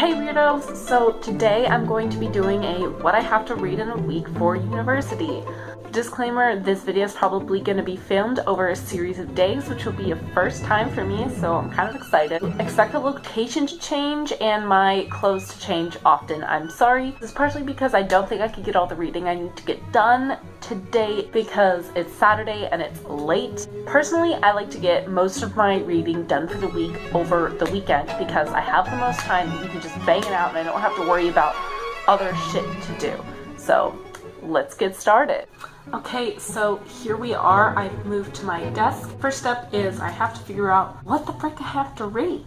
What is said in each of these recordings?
Hey weirdos! So today I'm going to be doing a what I have to read in a week for university. Disclaimer, this video is probably going to be filmed over a series of days, which will be a first time for me, so I'm kind of excited. Expect the location to change and my clothes to change often. I'm sorry. This is partially because I don't think I could get all the reading I need to get done today because it's Saturday and it's late. Personally, I like to get most of my reading done for the week over the weekend because I have the most time and you can just bang it out and I don't have to worry about other shit to do. So let's get started. Okay, so here we are. I've moved to my desk. First step is I have to figure out what the frick I have to read.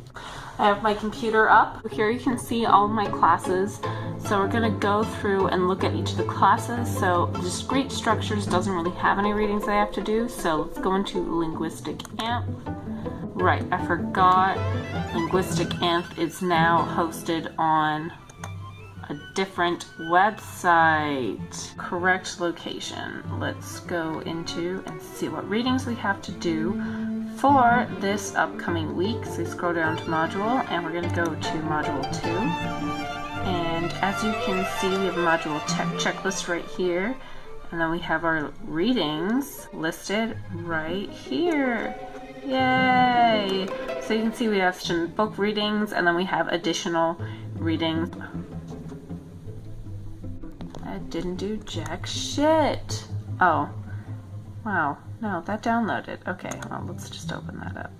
I have my computer up. Here you can see all of my classes. So we're gonna go through and look at each of the classes. So discrete structures doesn't really have any readings I have to do. So let's go into linguistic AMP. Right, I forgot. Linguistic AMP is now hosted on a different website. Correct location. Let's go into and see what readings we have to do for this upcoming week. So scroll down to module and we're going to go to module 2. And as you can see, we have a module checklist right here. And then we have our readings listed right here. Yay! So you can see we have some book readings and then we have additional readings. I didn't do jack shit. Oh, wow. No, that downloaded. Okay, well, let's just open that up.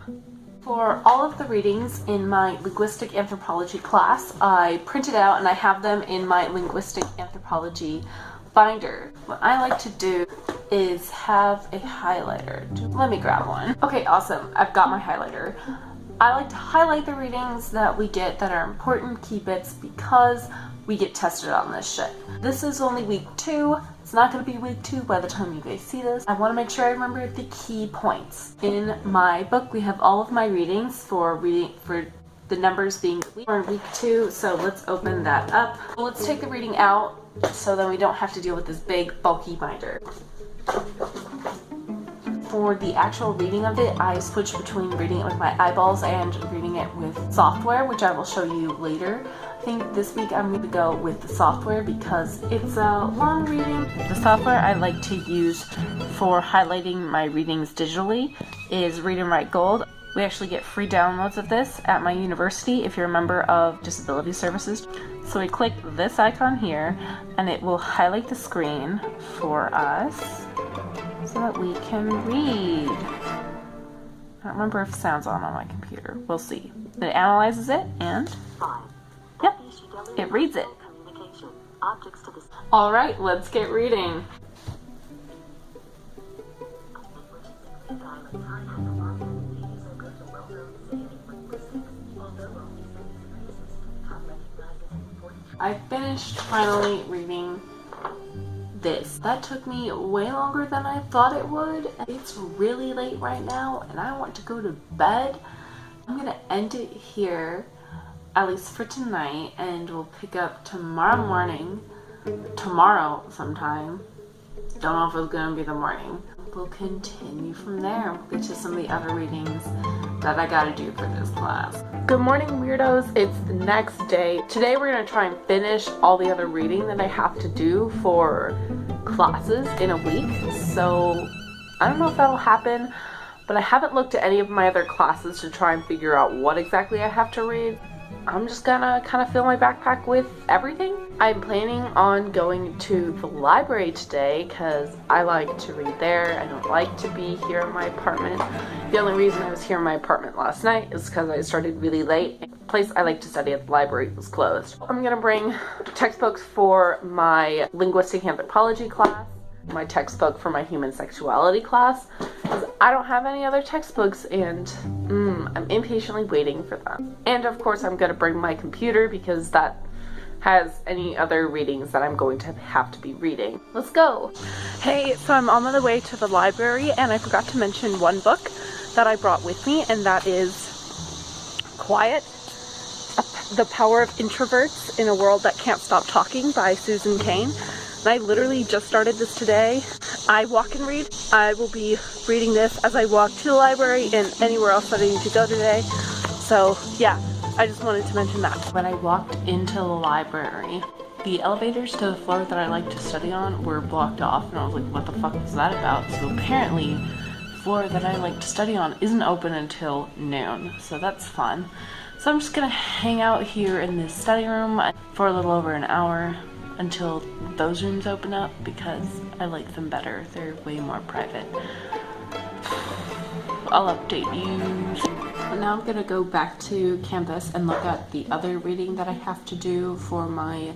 For all of the readings in my linguistic anthropology class, I printed out and I have them in my linguistic anthropology binder. What I like to do is have a highlighter. Let me grab one. Okay, awesome. I've got my highlighter. I like to highlight the readings that we get that are important key bits because we get tested on this shit. This is only week 2. It's not going to be week 2 by the time you guys see this. I want to make sure I remember the key points. In my book, we have all of my readings for the numbers being we're in week 2, so let's open that up. Let's take the reading out so then we don't have to deal with this big bulky binder. For the actual reading of it, I switch between reading it with my eyeballs and reading it with software, which I will show you later. I think this week I'm going to go with the software because it's a long reading. The software I like to use for highlighting my readings digitally is Read and Write Gold. We actually get free downloads of this at my university if you're a member of Disability Services. So we click this icon here and it will highlight the screen for us so that we can read. I don't remember if sound's on my computer. We'll see. It analyzes it and yep, it reads it. Alright, let's get reading. I finished finally reading this. That took me way longer than I thought it would. It's really late right now and I want to go to bed. I'm gonna end it here, at least for tonight, and we'll pick up tomorrow morning. Tomorrow sometime. Don't know if it's gonna be the morning. We'll continue from there. We'll get to some of the other readings that I gotta do for this class. Good morning, weirdos. It's the next day. Today we're gonna try and finish all the other reading that I have to do for classes in a week. So I don't know if that'll happen, but I haven't looked at any of my other classes to try and figure out what exactly I have to read. I'm just gonna kind of fill my backpack with everything. I'm planning on going to the library today because I like to read there. I don't like to be here in my apartment. The only reason I was here in my apartment last night is because I started really late. The place I like to study at the library was closed. I'm gonna bring textbooks for my linguistic anthropology class, my textbook for my human sexuality class, because I don't have any other textbooks and I'm impatiently waiting for them. And of course I'm going to bring my computer because that has any other readings that I'm going to have to be reading. Let's go! Hey, so I'm on the way to the library and I forgot to mention one book that I brought with me, and that is Quiet, The Power of Introverts in a World That Can't Stop Talking by Susan Cain. And I literally just started this today. I walk and read. I will be reading this as I walk to the library and anywhere else that I need to go today. So yeah, I just wanted to mention that. When I walked into the library, the elevators to the floor that I like to study on were blocked off, and I was like, what the fuck was that about? So apparently, the floor that I like to study on isn't open until noon, so that's fun. So I'm just gonna hang out here in this study room for a little over an hour until those rooms open up, because I like them better. They're way more private. I'll update you. Now I'm gonna go back to campus and look at the other reading that I have to do for my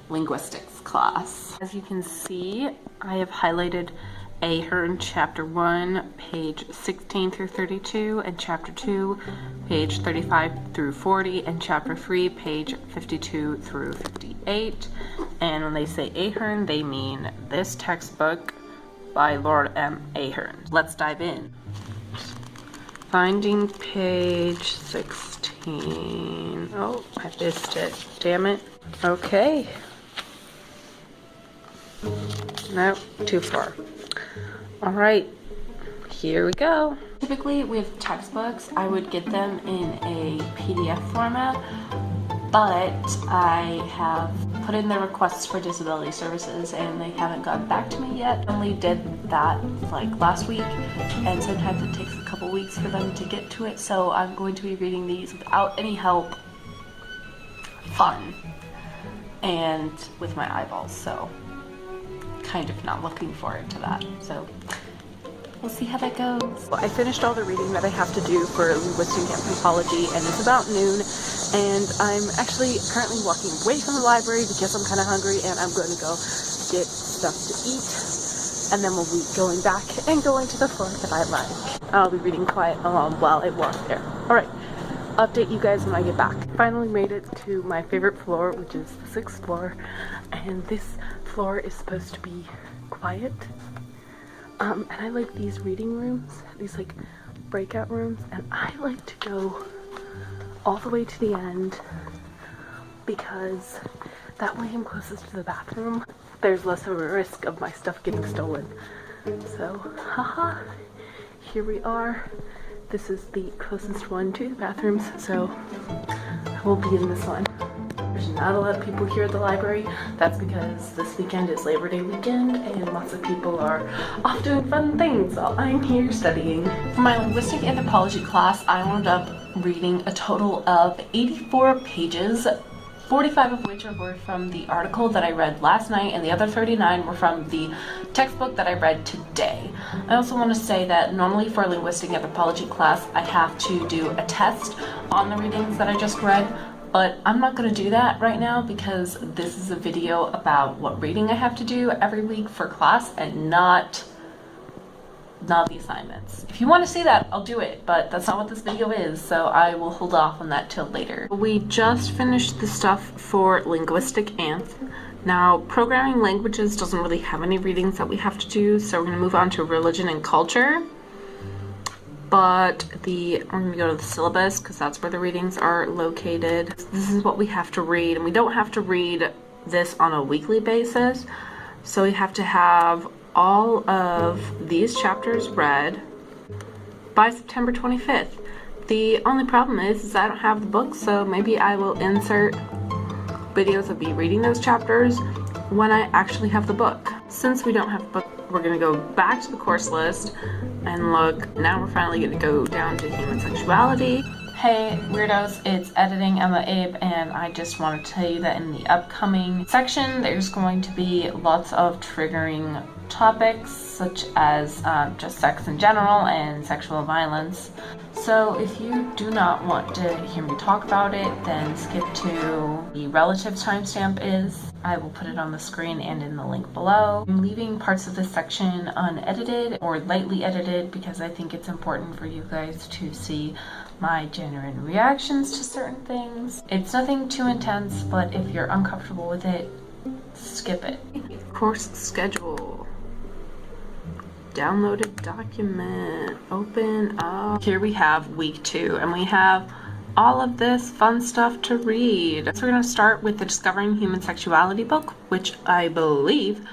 linguistics class. As you can see, I have highlighted Ahern chapter 1, page 16 through 32, and chapter 2, page 35 through 40, and chapter 3, page 52 through 58. And when they say Ahern, they mean this textbook by Lord M. Ahern. Let's dive in. Finding page 16. Oh, I missed it. Damn it. Okay. Nope, too far. Alright, here we go. Typically with textbooks, I would get them in a PDF format, but I have put in the requests for disability services and they haven't gotten back to me yet. I only did that like last week, and sometimes it takes a couple weeks for them to get to it, so I'm going to be reading these without any help. Fun. And with my eyeballs, so kind of not looking forward to that. So we'll see how that goes. Well, I finished all the reading that I have to do for linguistic anthropology, and it's about noon, and I'm actually currently walking away from the library because I'm kind of hungry, and I'm going to go get stuff to eat, and then we'll be going back and going to the floor that I like. I'll be reading quiet along while I walk there. Alright, update you guys when I get back. Finally made it to my favorite floor, which is the 6th floor, and this floor is supposed to be quiet. And I like these reading rooms, these like breakout rooms, and I like to go all the way to the end because that way I'm closest to the bathroom. There's less of a risk of my stuff getting stolen. So, haha, here we are. This is the closest one to the bathrooms, so I will be in this one. There's not a lot of people here at the library. That's because this weekend is Labor Day weekend and lots of people are off doing fun things while I'm here studying. For my linguistic anthropology class, I wound up reading a total of 84 pages, 45 of which were from the article that I read last night, and the other 39 were from the textbook that I read today. I also want to say that normally for a linguistic anthropology class, I have to do a test on the readings that I just read. But I'm not going to do that right now because this is a video about what reading I have to do every week for class and not the assignments. If you want to see that, I'll do it, but that's not what this video is, so I will hold off on that till later. We just finished the stuff for linguistic anth. Now, programming languages doesn't really have any readings that we have to do, so we're going to move on to religion and culture. But we're going to go to the syllabus because that's where the readings are located. This is what we have to read, and we don't have to read this on a weekly basis. So we have to have all of these chapters read by September 25th. The only problem is I don't have the book, so maybe I will insert videos of me reading those chapters when I actually have the book. Since we don't have the book, we're going to go back to the course list and look. Now we're finally going to go down to human sexuality. Hey weirdos, it's editing EmmaAbe, and I just want to tell you that in the upcoming section there's going to be lots of triggering topics such as just sex in general and sexual violence. So if you do not want to hear me talk about it, then skip to the relative timestamp is. I will put it on the screen and in the link below. I'm leaving parts of this section unedited or lightly edited because I think it's important for you guys to see my genuine reactions to certain things. It's nothing too intense, but if you're uncomfortable with it, skip it. Course schedule. Downloaded document, open up. Here we have week 2, and we have all of this fun stuff to read. So we're going to start with the Discovering Human Sexuality book, which I believe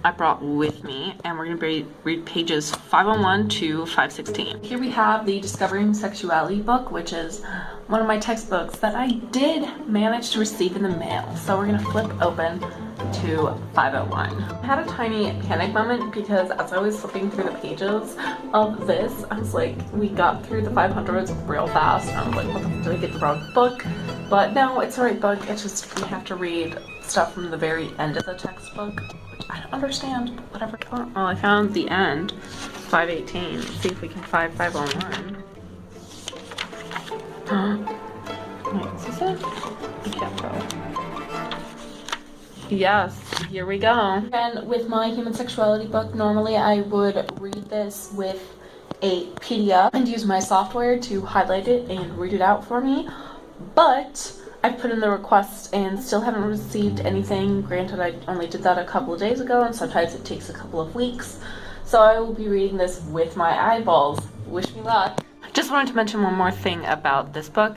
I brought with me, and we're gonna read pages 501 to 516. Here we have the Discovering Sexuality book, which is one of my textbooks that I did manage to receive in the mail. So we're gonna flip open to 501. I had a tiny panic moment because as I was flipping through the pages of this, I was like, we got through the 500s real fast, and I was like, what the fuck, did I get the wrong book? But no, it's the right book. It's just we have to read stuff from the very end of the textbook, which I don't understand, but whatever. Well, I found the end, 518. Let's see if we can find 501. Wait, is this it? I can't tell. Yes, here we go. And with my human sexuality book, normally I would read this with a PDF and use my software to highlight it and read it out for me. But I put in the request and still haven't received anything. Granted, I only did that a couple of days ago, and sometimes it takes a couple of weeks. So I will be reading this with my eyeballs. Wish me luck. Just wanted to mention one more thing about this book.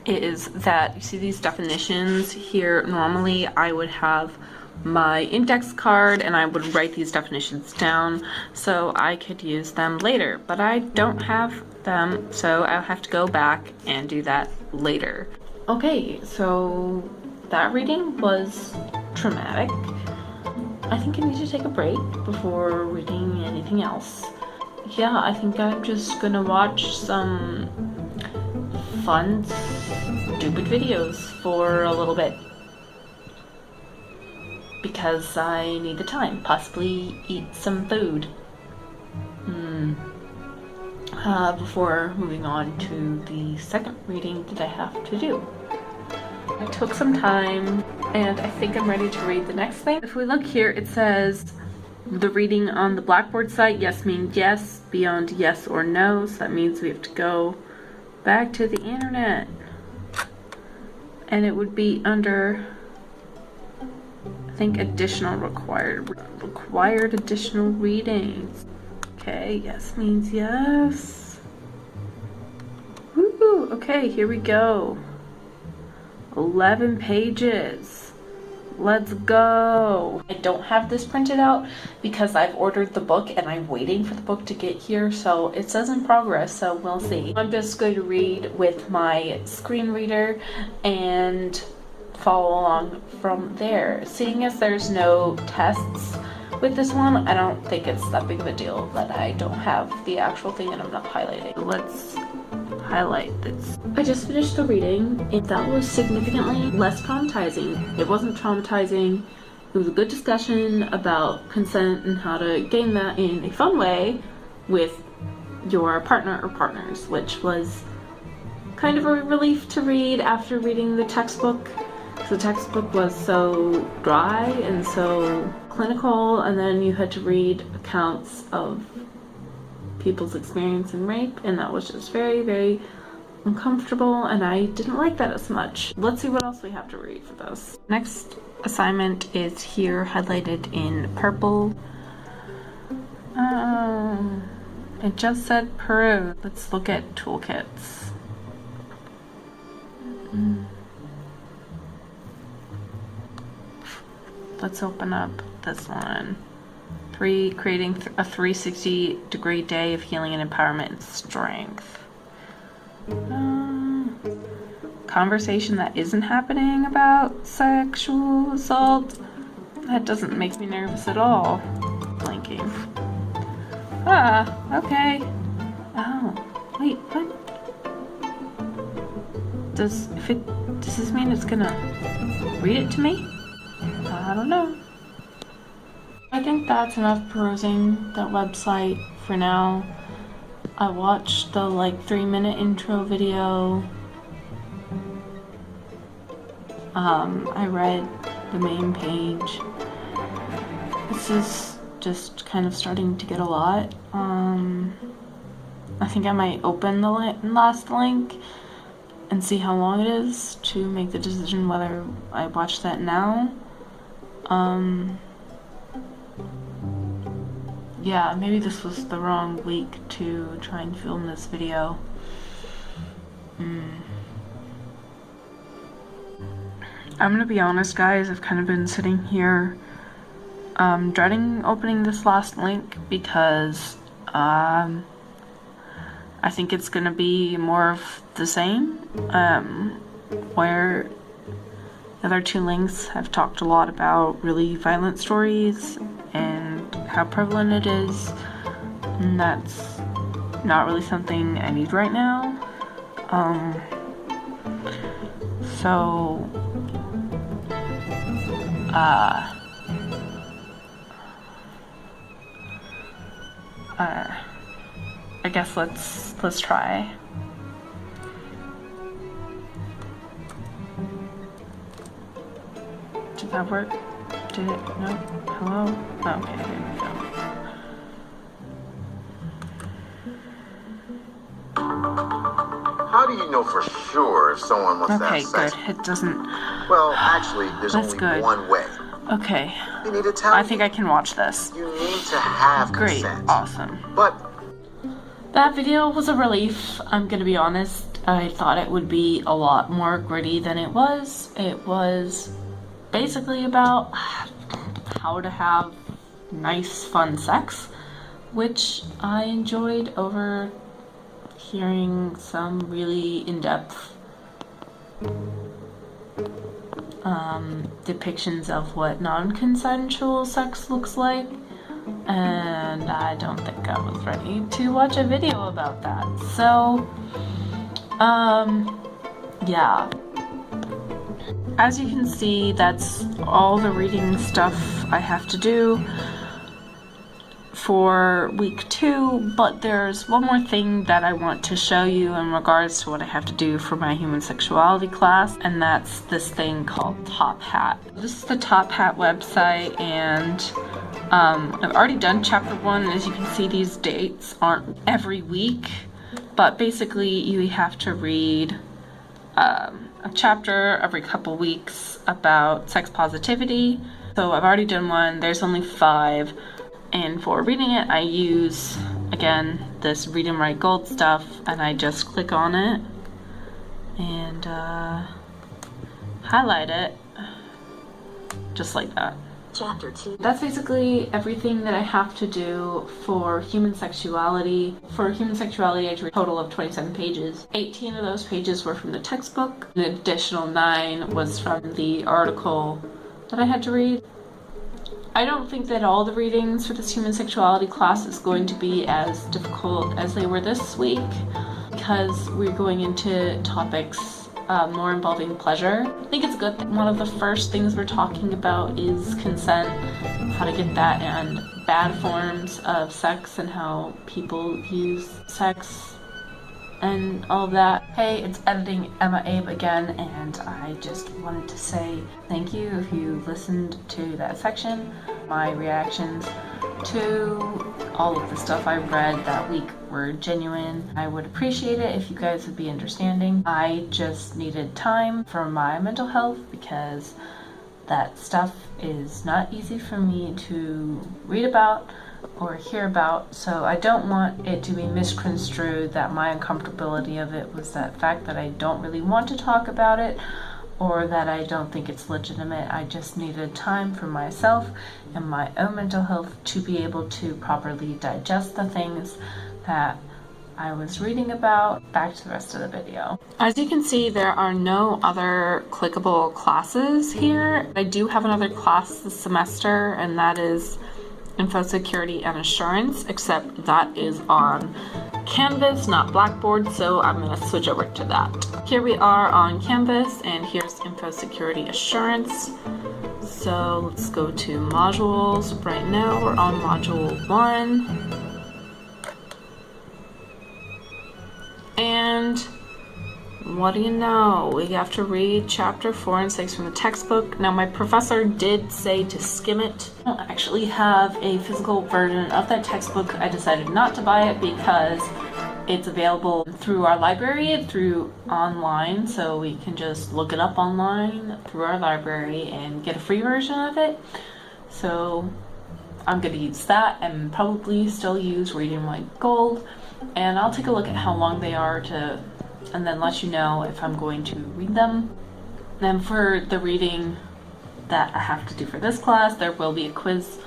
Is that you see these definitions here. Normally I would have my index card and I would write these definitions down so I could use them later, but I don't have them, so I'll have to go back and do that later. Okay, so that reading was traumatic. I think I need to take a break before reading anything else. Yeah, I think I'm just gonna watch some fun, stupid videos for a little bit because I need the time. Possibly eat some food before moving on to the second reading that I have to do. I took some time and I think I'm ready to read the next thing. If we look here, it says the reading on the Blackboard site, yes means yes, beyond yes or no, so that means we have to go back to the internet, and it would be under, I think, additional required additional readings. Okay, yes means yes. Woo! Okay, here we go. 11 pages. Let's go. I don't have this printed out because I've ordered the book and I'm waiting for the book to get here, so it says in progress, so we'll see. I'm just going to read with my screen reader and follow along from there. Seeing as there's no tests with this one, I don't think it's that big of a deal that I don't have the actual thing and I'm not highlighting. Let's highlight this. I just finished the reading and that was significantly less traumatizing. It wasn't traumatizing. It was a good discussion about consent and how to gain that in a fun way with your partner or partners, which was kind of a relief to read after reading the textbook. The textbook was so dry and so clinical, and then you had to read accounts of people's experience in rape, and that was just very, very uncomfortable, and I didn't like that as much. Let's see what else we have to read for this. Next assignment is here highlighted in purple. It just said Peru. Let's look at toolkits. Let's open up this one. Creating a 360-degree day of healing and empowerment and strength. Conversation that isn't happening about sexual assault. That doesn't make me nervous at all. Blinking. Okay. Oh, wait, what? Does this mean it's gonna read it to me? I don't know. I think that's enough perusing that website for now. I watched the 3-minute intro video. I read the main page. This is just kind of starting to get a lot. I think I might open the last link and see how long it is to make the decision whether I watch that now. Yeah, maybe this was the wrong week to try and film this video. I'm gonna be honest, guys, I've kind of been sitting here I'm dreading opening this last link because I think it's gonna be more of the same, where the other two links have talked a lot about really violent stories and how prevalent it is, and that's not really something I need right now. So I guess let's try. Did that work? Did it? No? Hello? Okay, there we go. How do you know for sure if someone wants to have sex? Okay, good. It doesn't... Well, actually, there's That's only good. one way. Okay. You need to tell I think I can watch this. You need to have Great. consent. Awesome. But that video was a relief, I'm gonna be honest. I thought it would be a lot more gritty than it was. It was basically about how to have nice, fun sex, which I enjoyed over hearing some really in-depth depictions of what non-consensual sex looks like, and I don't think I was ready to watch a video about that. So, yeah. As you can see, that's all the reading stuff I have to do for week 2, but there's one more thing that I want to show you in regards to what I have to do for my human sexuality class, and that's this thing called Top Hat. This is the Top Hat website, and I've already done chapter 1, and as you can see, these dates aren't every week, but basically you have to read a chapter every couple weeks about sex positivity. So I've already done one, there's only 5. And for reading it, I use, again, this Read and Write Gold stuff, and I just click on it and highlight it, just like that. Chapter 2. That's basically everything that I have to do for human sexuality. For human sexuality, I drew a total of 27 pages. 18 of those pages were from the textbook. An additional 9 was from the article that I had to read. I don't think that all the readings for this human sexuality class is going to be as difficult as they were this week, because we're going into topics more involving pleasure. I think it's good that one of the first things we're talking about is consent, how to get that, and bad forms of sex and how people use sex and all of that. Hey, it's editing EmmaAbe again, and I just wanted to say thank you if you listened to that section. My reactions to all of the stuff I read that week were genuine. I would appreciate it if you guys would be understanding. I just needed time for my mental health because that stuff is not easy for me to read about or hear about, so I don't want it to be misconstrued that my uncomfortability of it was that fact that I don't really want to talk about it or that I don't think it's legitimate. I just needed time for myself and my own mental health to be able to properly digest the things that I was reading about. Back to the rest of the video. As you can see, there are no other clickable classes here. I do have another class this semester, and that is Info Security and Assurance, except that is on Canvas, not Blackboard, so I'm going to switch over to that. Here we are on Canvas, and here's Info Security Assurance. So let's go to modules. Right now we're on module 1. And what do you know? We have to read chapter 4 and 6 from the textbook. Now my professor did say to skim it. I don't actually have a physical version of that textbook. I decided not to buy it because it's available through our library, through online, so we can just look it up online through our library and get a free version of it. So I'm going to use that and probably still use Read and Write Gold. And I'll take a look at how long they are and then let you know if I'm going to read them. Then for the reading that I have to do for this class. There will be a quiz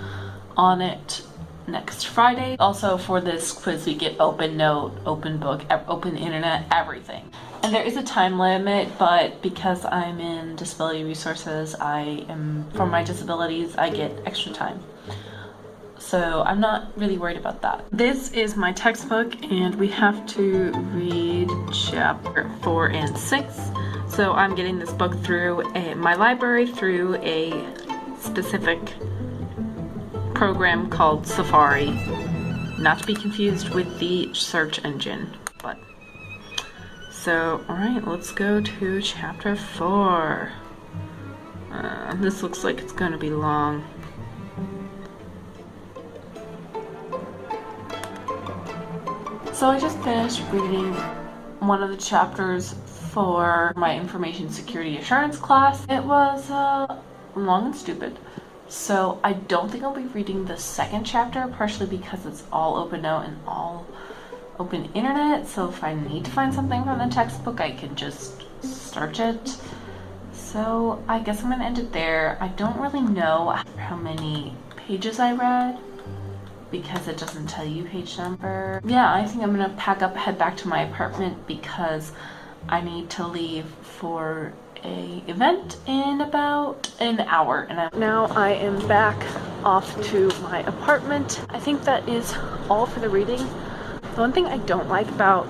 on it next Friday. Also for this quiz we get open note, open book, open internet, everything. And there is a time limit, but because I'm in disability resources, for my disabilities, I get extra time. So I'm not really worried about that. This is my textbook and we have to read chapter 4 and 6. So I'm getting this book through my library through a specific program called Safari, not to be confused with the search engine. But so, alright, let's go to chapter 4. This looks like it's going to be long. So I just finished reading one of the chapters for my information security assurance class. It was long and stupid. So I don't think I'll be reading the second chapter, partially because it's all open note and all open internet. So if I need to find something from the textbook, I can just search it. So I guess I'm gonna end it there. I don't really know how many pages I read because it doesn't tell you page number. Yeah, I think I'm gonna pack up, head back to my apartment because I need to leave for a event in about an hour. And now I am back off to my apartment. I think that is all for the reading. The one thing I don't like about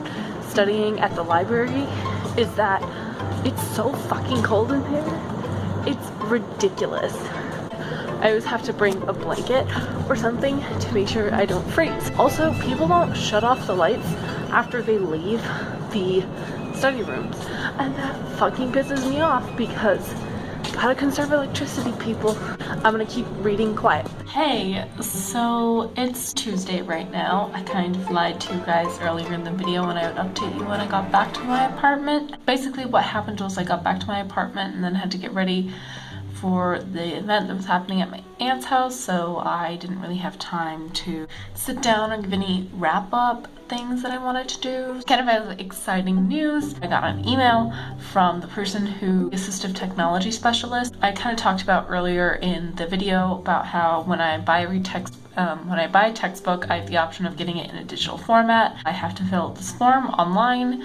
studying at the library is that it's so fucking cold in here. It's ridiculous. I always have to bring a blanket or something to make sure I don't freeze. Also, people don't shut off the lights after they leave the study rooms, and that fucking pisses me off because gotta conserve electricity, people. I'm gonna keep reading quiet. Hey, so it's Tuesday right now. I kind of lied to you guys earlier in the video when I would update you when I got back to my apartment. Basically what happened was I got back to my apartment and then had to get ready for the event that was happening at my aunt's house, so I didn't really have time to sit down and give any wrap-up things that I wanted to do. Kind of exciting news. I got an email from the person who assistive technology specialist. I kind of talked about earlier in the video about how when I buy a textbook, I have the option of getting it in a digital format. I have to fill out this form online,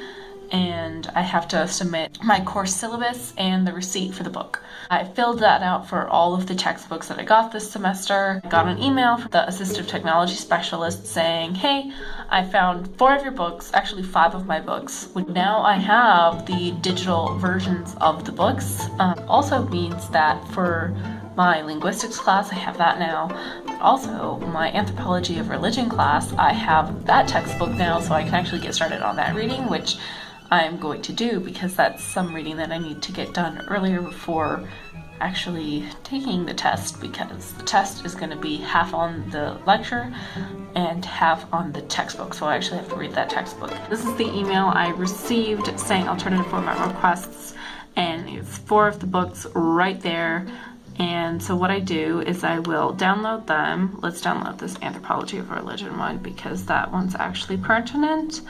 and I have to submit my course syllabus and the receipt for the book. I filled that out for all of the textbooks that I got this semester. I got an email from the assistive technology specialist saying, hey, I found 4 of your books, actually 5 of my books. Now I have the digital versions of the books. Also means that for my linguistics class, I have that now. Also, my anthropology of religion class, I have that textbook now, so I can actually get started on that reading, which I'm going to do because that's some reading that I need to get done earlier before actually taking the test, because the test is going to be half on the lecture and half on the textbook, so I actually have to read that textbook. This is the email I received saying alternative format requests, and it's 4 of the books right there. And so what I do is I will download them. Let's download this anthropology of religion one because that one's actually pertinent.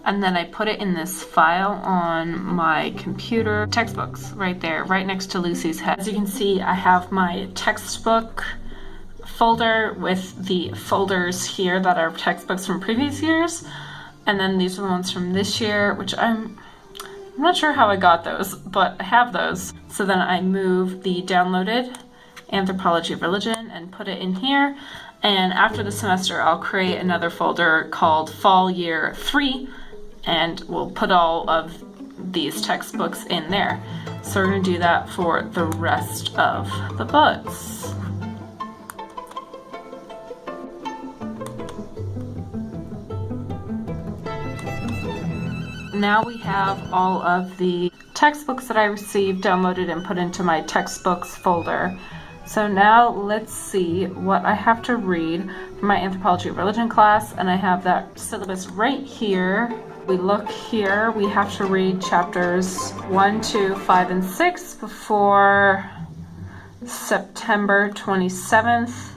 And then I put it in this file on my computer. Textbooks right there, right next to Lucy's head. As you can see, I have my textbook folder with the folders here that are textbooks from previous years. And then these are the ones from this year, which I'm not sure how I got those, but I have those. So then I move the downloaded anthropology of religion and put it in here. And after the semester, I'll create another folder called Fall Year 3, and we'll put all of these textbooks in there. So we're going to do that for the rest of the books. Now we have all of the textbooks that I received downloaded and put into my textbooks folder. So now let's see what I have to read for my anthropology of religion class, and I have that syllabus right here. We look here, we have to read chapters 1, 2, 5, and 6 before September 27th.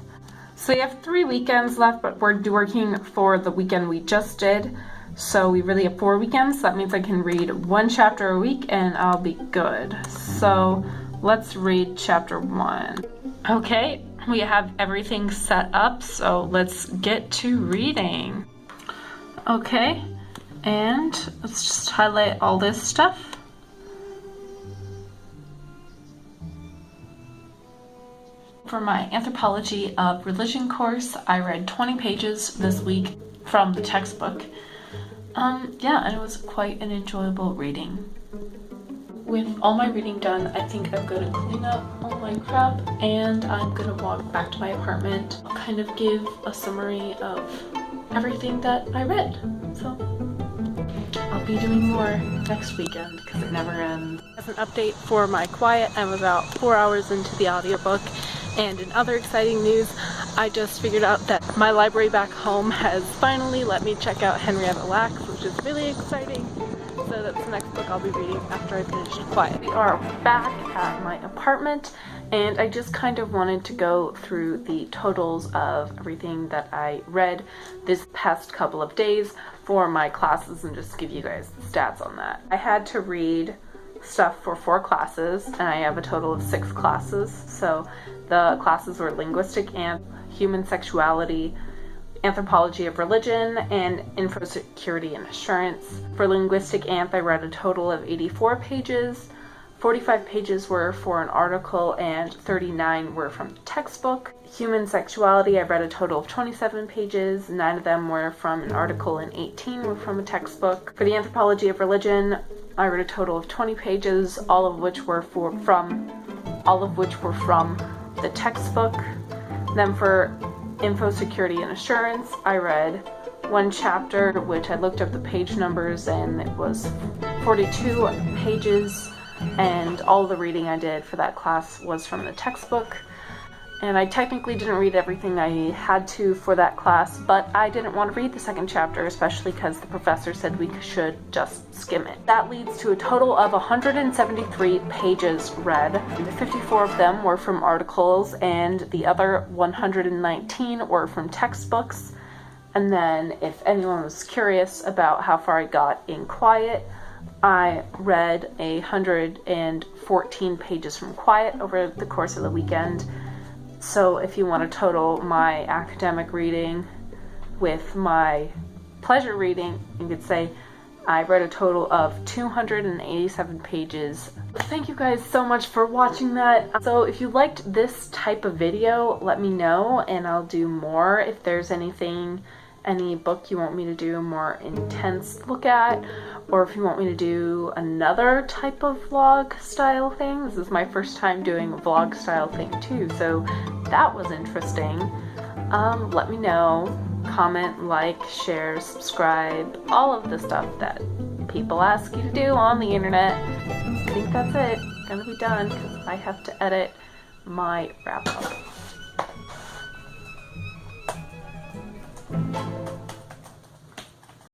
So we have 3 weekends left, but we're working for the weekend we just did. So we really have 4 weekends. That means I can read 1 chapter a week and I'll be good. So let's read chapter 1. Okay, we have everything set up, so let's get to reading. Okay, and let's just highlight all this stuff. For my Anthropology of Religion course, I read 20 pages this week from the textbook. Yeah, and it was quite an enjoyable reading. With all my reading done, I think I'm going to clean up all my crap and I'm going to walk back to my apartment. I'll kind of give a summary of everything that I read. So I'll be doing more next weekend because it never ends. As an update for my quiet, I'm about 4 hours into the audiobook. And in other exciting news, I just figured out that my library back home has finally let me check out Henrietta Lacks, which is really exciting. So that's the next book I'll be reading after I finish Quiet. We are back at my apartment, and I just kind of wanted to go through the totals of everything that I read this past couple of days for my classes and just give you guys the stats on that. I had to read stuff for 4 classes, and I have a total of 6 classes. So the classes were Linguistic and Human Sexuality, Anthropology of Religion, and Info Security and Assurance. For Linguistic Anth, I read a total of 84 pages. 45 pages were for an article and 39 were from the textbook. Human Sexuality, I read a total of 27 pages. 9 of them were from an article and 18 were from a textbook. For the Anthropology of Religion, I read a total of 20 pages, all of which were from the textbook. Then for Info Security and Assurance, I read 1 chapter, which I looked up the page numbers, and it was 42 pages, and all the reading I did for that class was from the textbook. And I technically didn't read everything I had to for that class, but I didn't want to read the 2nd chapter, especially because the professor said we should just skim it. That leads to a total of 173 pages read. 54 of them were from articles, and the other 119 were from textbooks. And then, if anyone was curious about how far I got in Quiet, I read 114 pages from Quiet over the course of the weekend. So if you want to total my academic reading with my pleasure reading, you could say I read a total of 287 pages. Thank you guys so much for watching that. So if you liked this type of video, let me know and I'll do more. If there's any book you want me to do a more intense look at, or if you want me to do another type of vlog style thing. This is my first time doing a vlog style thing too, so that was interesting. Let me know. Comment, like, share, subscribe, all of the stuff that people ask you to do on the internet. I think that's it. It's gonna be done because I have to edit my wrap up.